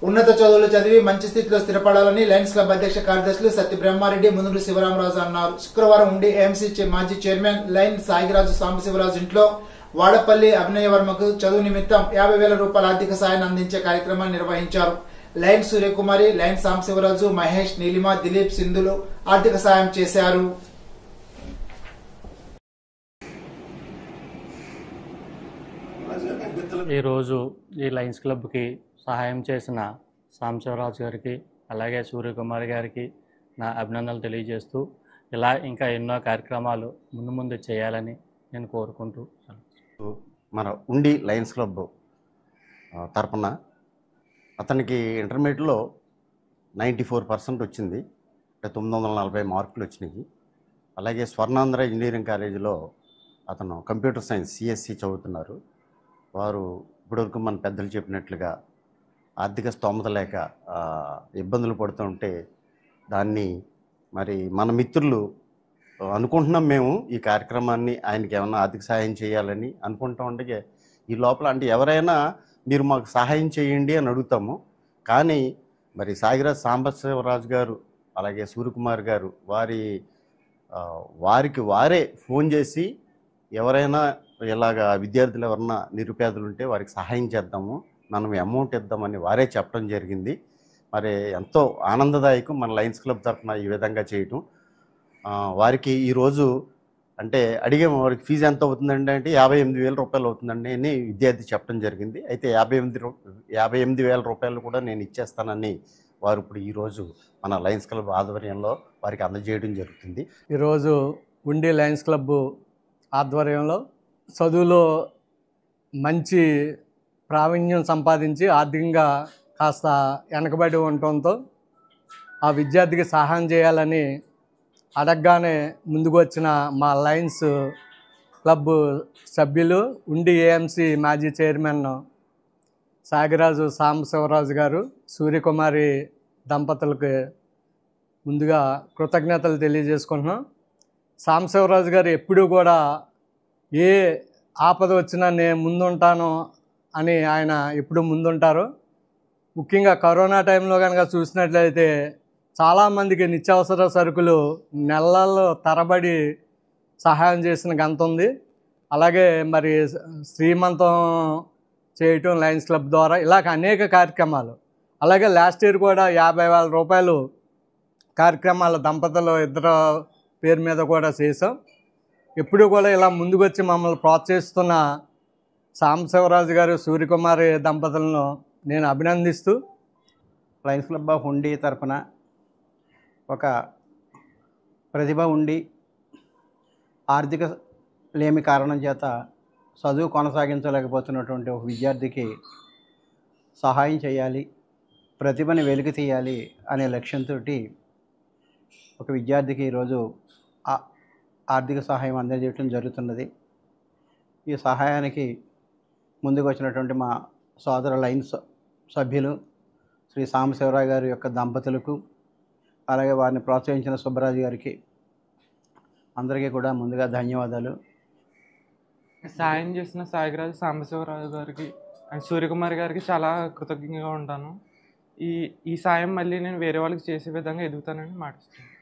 ఉన్నత చదువులు చదివి మంచి స్థితిలో స్థిరపడాలని లయన్స్ క్లబ్ అధ్యక్ష కార్యదర్శులు సత్య బ్రహ్మారెడ్డి, మునుగురు శివరామరాజు అన్నారు. శుక్రవారం ఉండి ఏఎంసీ మాజీ చైర్మన్ లయన్ సాయిరాజు సాంబశివరాజు ఇంట్లో వాడపల్లి అభినయ వర్మకు చదువు నిమిత్తం 50,000 రూపాయల ఆర్థిక సాయాన్ని అందించే కార్యక్రమాన్ని నిర్వహించారు. లయన్ సూర్యకుమారి, లయన్ సాంబశివరాజు, మహేష్, నీలిమ, దిలీప్, సింధులు ఆర్థిక సాయం చేశారు. ఈరోజు ఈ లయన్స్ క్లబ్కి సహాయం చేసిన సాంబశివరాజు గారికి అలాగే సూర్యకుమారి గారికి నా అభినందనలు తెలియజేస్తూ ఇలా ఇంకా ఎన్నో కార్యక్రమాలు ముందు చేయాలని నేను కోరుకుంటూ మన ఉండి లయన్స్ క్లబ్ తరపున అతనికి ఇంటర్మీడియట్లో 94% వచ్చింది, 940 మార్కులు వచ్చినాయి. అలాగే స్వర్ణాంధ్ర ఇంజనీరింగ్ కాలేజీలో అతను కంప్యూటర్ సైన్స్ సిఎస్సి చదువుతున్నారు. వారు ఇప్పటివరకు మన పెద్దలు చెప్పినట్లుగా ఆర్థిక స్తోమత లేక ఇబ్బందులు పడుతూ ఉంటే దాన్ని మరి మన మిత్రులు అనుకుంటున్నాం. మేము ఈ కార్యక్రమాన్ని ఆయనకి ఏమన్నా ఆర్థిక సహాయం చేయాలని అనుకుంటా ఉంటే ఈ లోపల అంటే ఎవరైనా మీరు మాకు సహాయం చేయండి అని అడుగుతాము. కానీ మరి సాయిరాజ్ సాంబశివరాజు గారు అలాగే సూర్యకుమార్ గారు వారికి వారే ఫోన్ చేసి ఎవరైనా ఇలాగా విద్యార్థులు ఎవరన్నా నిరుపేదలు ఉంటే వారికి సహాయం చేద్దాము, మనం అమౌంట్ ఇద్దామని వారే చెప్పడం జరిగింది. మరి ఎంతో ఆనందదాయకం మన లయన్స్ క్లబ్ తరఫున ఈ విధంగా చేయటం. వారికి ఈరోజు అంటే అడిగాము, వారికి ఫీజు ఎంత అవుతుందండి అంటే 58,000 రూపాయలు అవుతుందండి అని విద్యార్థి చెప్పడం జరిగింది. అయితే 58,000 రూపాయలు కూడా నేను ఇచ్చేస్తానని వారు ఇప్పుడు ఈరోజు మన లయన్స్ క్లబ్ ఆధ్వర్యంలో వారికి అందజేయడం జరుగుతుంది. ఈరోజు ఉండి లయన్స్ క్లబ్ ఆధ్వర్యంలో చదువులో మంచి ప్రావీణ్యం సంపాదించి ఆర్థికంగా కాస్త వెనకబడి ఉండటంతో ఆ విద్యార్థికి సహాయం చేయాలని అడగగానే ముందుకు వచ్చిన మా లయన్స్ క్లబ్ సభ్యులు ఉండి ఏఎంసీ మాజీ చైర్మన్ సాగిరాజు సాంబశివరాజు గారు, సూర్యకుమారి దంపతులకు ముందుగా కృతజ్ఞతలు తెలియజేసుకుంటున్నాం. సాంబశివరాజు గారు ఎప్పుడూ కూడా ఏ ఆపద వచ్చినా నేను ముందుంటాను అని ఆయన ఎప్పుడు ముందుంటారు. ముఖ్యంగా కరోనా టైంలో కనుక చూసినట్లయితే చాలామందికి నిత్యావసర సరుకులు నెలల్లో తరబడి సహాయం చేసిన గంత ఉంది. అలాగే మరి శ్రీమంతం చేయటం లయన్స్ క్లబ్ ద్వారా ఇలాగ అనేక కార్యక్రమాలు. అలాగే లాస్ట్ ఇయర్ కూడా 50,000 రూపాయలు కార్యక్రమాలు దంపతులు ఇద్దరు పేరు మీద కూడా చేసాం. ఎప్పుడు కూడా ఇలా ముందుకు వచ్చి మమ్మల్ని ప్రోత్సహిస్తున్న సాంబశివరాజు గారు, సూర్యకుమారి దంపతులను నేను అభినందిస్తూ లయన్స్ క్లబ్ ఆఫ్ ఉండి తరపున ఒక ప్రతిభ ఉండి ఆర్థిక లేమి కారణం చేత చదువు కొనసాగించలేకపోతున్నటువంటి ఒక విద్యార్థికి సహాయం చేయాలి, ప్రతిభని వెలికి తీయాలి అనే లక్ష్యంతో ఒక విద్యార్థికి ఈరోజు ఆర్థిక సహాయం అందజేయడం జరుగుతున్నది. ఈ సహాయానికి ముందుకు వచ్చినటువంటి మా సోదర లయన్స్ సభ్యులు శ్రీ సాంబశివరావు గారి యొక్క దంపతులకు, అలాగే వారిని ప్రోత్సహించిన సుబ్బరాజు గారికి అందరికీ కూడా ముందుగా ధన్యవాదాలు. సాయం చేసిన సాయిరాజు సాంబశివరావు గారికి అండ్ సూర్యకుమారి గారికి చాలా కృతజ్ఞంగా ఉంటాను. ఈ సాయం మళ్ళీ నేను వేరే వాళ్ళకి చేసే విధంగా ఎదుగుతానని మాటిస్తున్నాను.